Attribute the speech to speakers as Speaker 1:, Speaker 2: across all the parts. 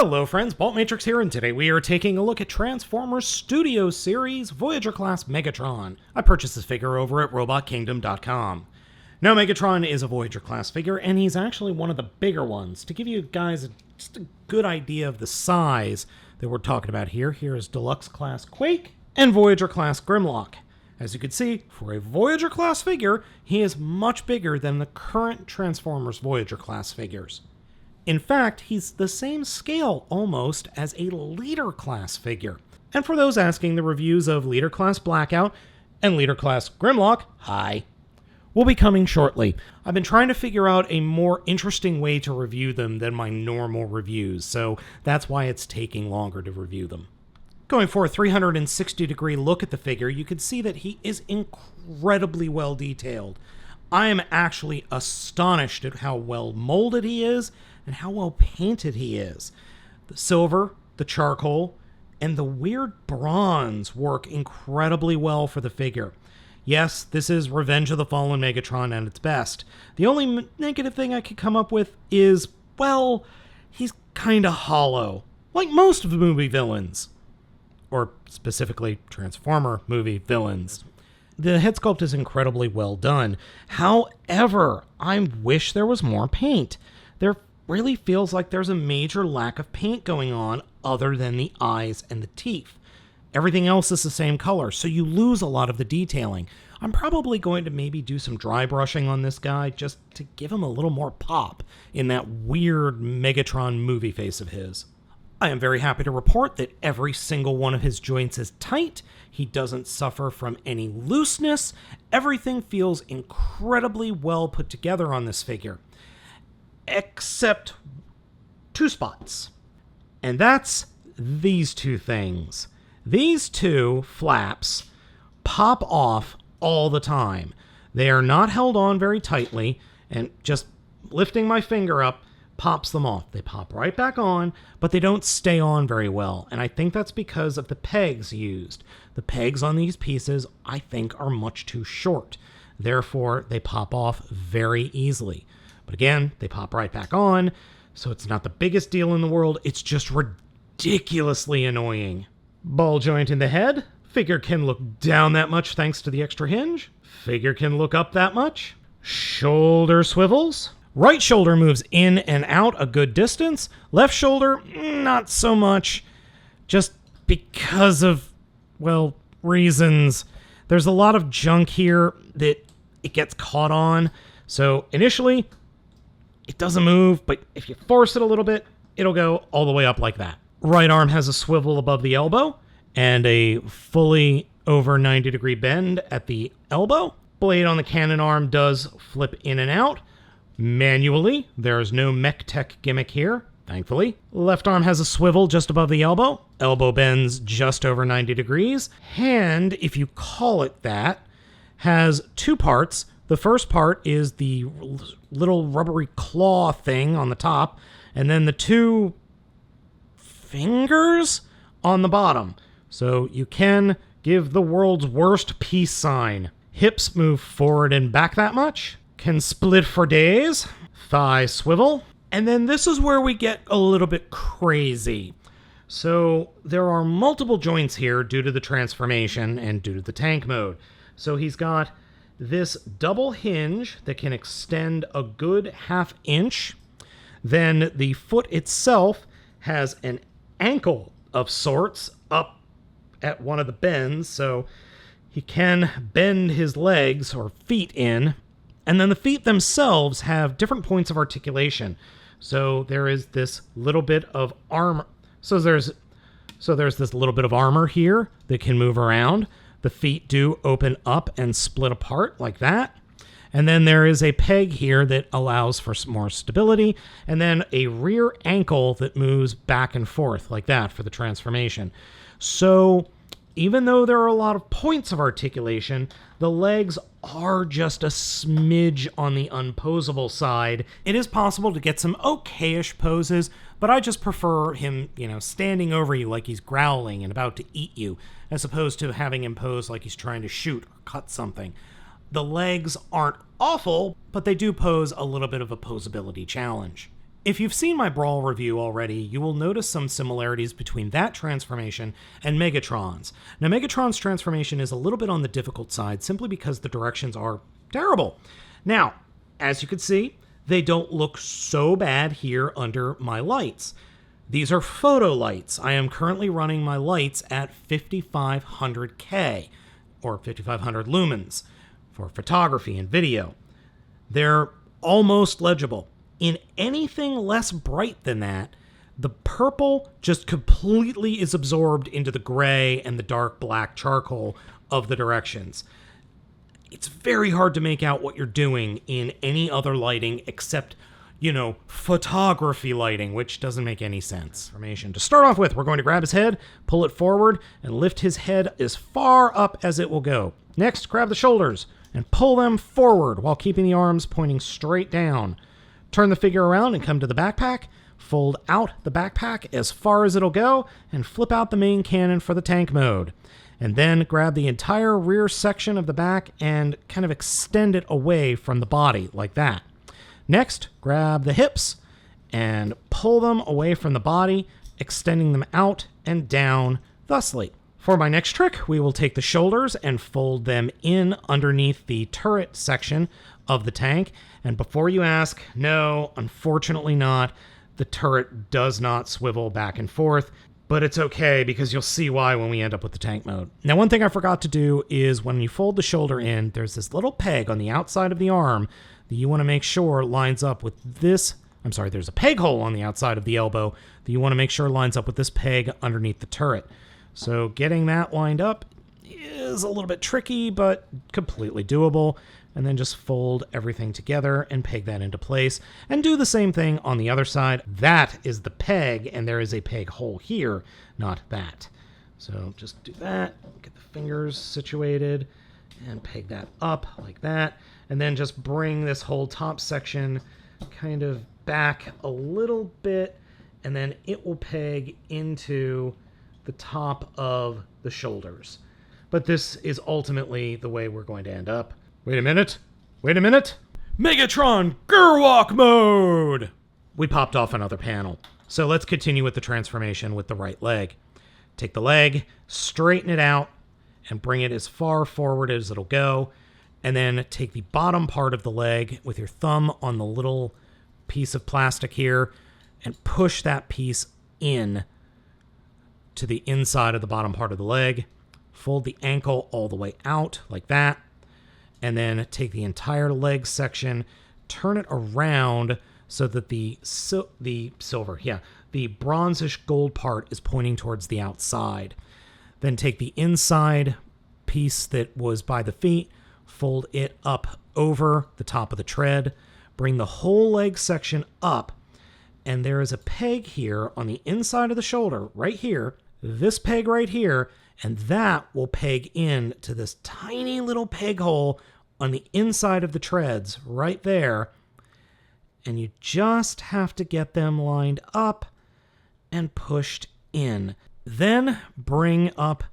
Speaker 1: Hello friends, Baltmatrix here, and today we are taking a look at Transformers Studio Series Voyager-class Megatron. I purchased this figure over at RobotKingdom.com. Now, Megatron is a Voyager-class figure, and he's actually one of the bigger ones. To give you guys just a good idea of the size that we're talking about here, here is Deluxe-class Quake and Voyager-class Grimlock. As you can see, for a Voyager-class figure, he is much bigger than the current Transformers Voyager-class figures. In fact, he's the same scale almost as a Leader class figure. And for those asking, the reviews of Leader class Blackout and Leader class Grimlock, hi, will be coming shortly. I've been trying to figure out a more interesting way to review them than my normal reviews, so that's why it's taking longer to review them. Going for a 360-degree look at the figure, you can see that he is incredibly well detailed. I am actually astonished at how well molded he is and how well painted he is. The silver, the charcoal, and the weird bronze work incredibly well for the figure. Yes, this is Revenge of the Fallen Megatron at its best. The only negative thing I could come up with is, well, he's kinda hollow, like most of the movie villains. Or specifically, Transformer movie villains. The head sculpt is incredibly well done. However, I wish there was more paint. There really feels like there's a major lack of paint going on other than the eyes and the teeth. Everything else is the same color, so you lose a lot of the detailing. I'm probably going to maybe do some dry brushing on this guy just to give him a little more pop in that weird Megatron movie face of his. I am very happy to report that every single one of his joints is tight. He doesn't suffer from any looseness. Everything feels incredibly well put together on this figure. Except two spots. And that's these two things. These two flaps pop off all the time. They are not held on very tightly, and just lifting my finger up pops them off. They pop right back on, but they don't stay on very well, and I think that's because of the pegs used. The pegs on these pieces, I think, are much too short. Therefore, they pop off very easily. But again, they pop right back on, so it's not the biggest deal in the world. It's just ridiculously annoying. Ball joint in the head. Figure can look down that much thanks to the extra hinge. Figure can look up that much. Shoulder swivels. Right shoulder moves in and out a good distance. Left shoulder, not so much. Just because of, well, reasons. There's a lot of junk here that it gets caught on. So initially, it doesn't move, but if you force it a little bit, it'll go all the way up like that. Right arm has a swivel above the elbow and a fully over 90-degree bend at the elbow. Blade on the cannon arm does flip in and out. Manually, there is no mech tech gimmick here, thankfully. Left arm has a swivel just above the elbow. Elbow bends just over 90 degrees. Hand, if you call it that, has two parts. The first part is the little rubbery claw thing on the top, and then the two fingers on the bottom. So you can give the world's worst peace sign. Hips move forward and back that much. Can split for days, thigh swivel, and then this is where we get a little bit crazy. So there are multiple joints here due to the transformation and due to the tank mode. So he's got this double hinge that can extend a good ½ inch. Then the foot itself has an ankle of sorts up at one of the bends, so he can bend his legs or feet in. And then the feet themselves have different points of articulation. So there is this little bit of armor. So there's this little bit of armor here that can move around. The feet do open up and split apart like that. And then there is a peg here that allows for some more stability. And then a rear ankle that moves back and forth like that for the transformation. So even though there are a lot of points of articulation, the legs are just a smidge on the unposable side. It is possible to get some okay-ish poses, but I just prefer him, standing over you like he's growling and about to eat you, as opposed to having him pose like he's trying to shoot or cut something. The legs aren't awful, but they do pose a little bit of a posability challenge. If you've seen my Brawl review already, you will notice some similarities between that transformation and Megatron's. Now, Megatron's transformation is a little bit on the difficult side simply because the directions are terrible. Now, as you can see, they don't look so bad here under my lights. These are photo lights. I am currently running my lights at 5500K, or 5500 lumens, for photography and video. They're almost legible. In anything less bright than that, the purple just completely is absorbed into the gray and the dark black charcoal of the directions. It's very hard to make out what you're doing in any other lighting except, photography lighting, which doesn't make any sense. To start off with, we're going to grab his head, pull it forward, and lift his head as far up as it will go. Next, grab the shoulders and pull them forward while keeping the arms pointing straight down. Turn the figure around and come to the backpack, fold out the backpack as far as it'll go, and flip out the main cannon for the tank mode. And then grab the entire rear section of the back and kind of extend it away from the body, like that. Next, grab the hips and pull them away from the body, extending them out and down thusly. For my next trick, we will take the shoulders and fold them in underneath the turret section of the tank. And before you ask, no, unfortunately not. The turret does not swivel back and forth, but it's okay because you'll see why when we end up with the tank mode. Now, one thing I forgot to do is when you fold the shoulder in, there's this little peg on the outside of the arm that you want to make sure lines up with this. There's a peg hole on the outside of the elbow that you want to make sure lines up with this peg underneath the turret. So getting that lined up is a little bit tricky, but completely doable. And then just fold everything together and peg that into place. And do the same thing on the other side. That is the peg, and there is a peg hole here, not that. So just do that, get the fingers situated, and peg that up like that. And then just bring this whole top section kind of back a little bit, and then it will peg into the top of the shoulders. But this is ultimately the way we're going to end up. Wait a minute. Megatron Gerwalk mode! We popped off another panel. So let's continue with the transformation with the right leg. Take the leg, straighten it out, and bring it as far forward as it'll go. And then take the bottom part of the leg with your thumb on the little piece of plastic here and push that piece in to the inside of the bottom part of the leg. Fold the ankle all the way out like that. And then take the entire leg section, turn it around so that the bronzish gold part is pointing towards the outside. Then take the inside piece that was by the feet, fold it up over the top of the tread, bring the whole leg section up, and there is a peg here on the inside of the shoulder, right here, this peg right here, and that will peg in to this tiny little peg hole on the inside of the treads right there. And you just have to get them lined up and pushed in. Then bring up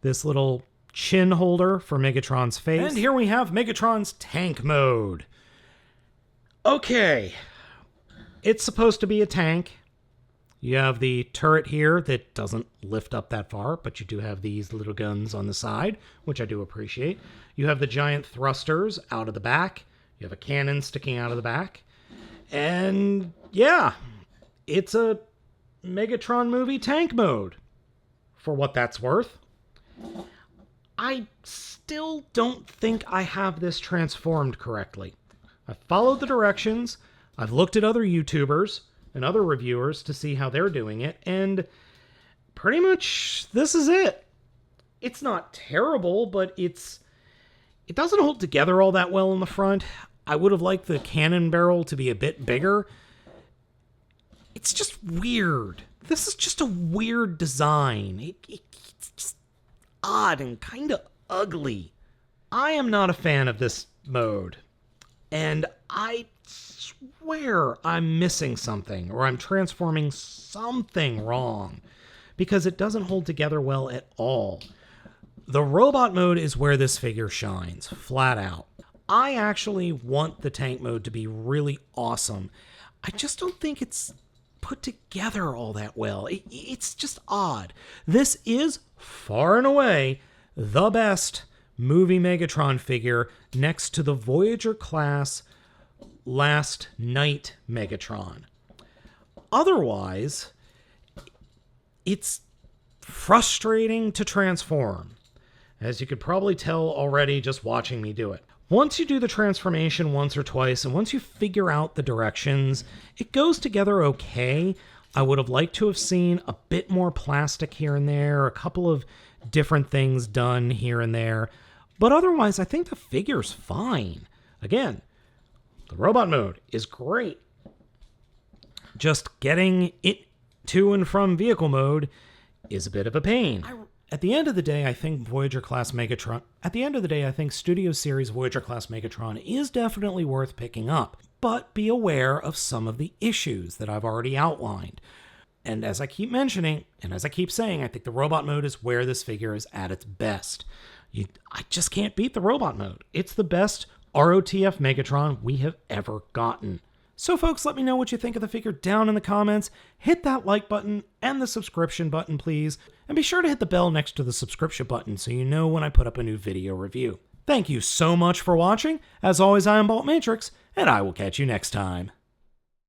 Speaker 1: this little chin holder for Megatron's face. And here we have Megatron's tank mode. Okay, it's supposed to be a tank. You have the turret here that doesn't lift up that far, but you do have these little guns on the side, which I do appreciate. You have the giant thrusters out of the back. You have a cannon sticking out of the back. And yeah, it's a Megatron movie tank mode, for what that's worth. I still don't think I have this transformed correctly. I've followed the directions. I've looked at other YouTubers and other reviewers to see how they're doing it, and pretty much this is it. It's not terrible, but it doesn't hold together all that well in the front. I would have liked the cannon barrel to be a bit bigger. It's just weird. This is just a weird design. It's just odd and kind of ugly. I am not a fan of this mode, and I swear I'm missing something, or I'm transforming something wrong, because it doesn't hold together well at all. The robot mode is where this figure shines, flat out. I actually want the tank mode to be really awesome. I just don't think it's put together all that well. It's just odd. This is far and away the best movie Megatron figure next to the Voyager class Last Night Megatron. Otherwise, it's frustrating to transform, as you could probably tell already just watching me do it. Once you do the transformation once or twice, and once you figure out the directions, it goes together okay. I would have liked to have seen a bit more plastic here and there, a couple of different things done here and there, but otherwise I think the figure's fine. Again, the robot mode is great. Just getting it to and from vehicle mode is a bit of a pain. At the end of the day, I think Studio Series Voyager class Megatron is definitely worth picking up, but be aware of some of the issues that I've already outlined. And as I keep mentioning, and as I keep saying, I think the robot mode is where this figure is at its best. I just can't beat the robot mode. It's the best ROTF Megatron we have ever gotten. So folks, let me know what you think of the figure down in the comments. Hit that like button and the subscription button, please. And be sure to hit the bell next to the subscription button so you know when I put up a new video review. Thank you so much for watching. As always, I am Baltmatrix, and I will catch you next time.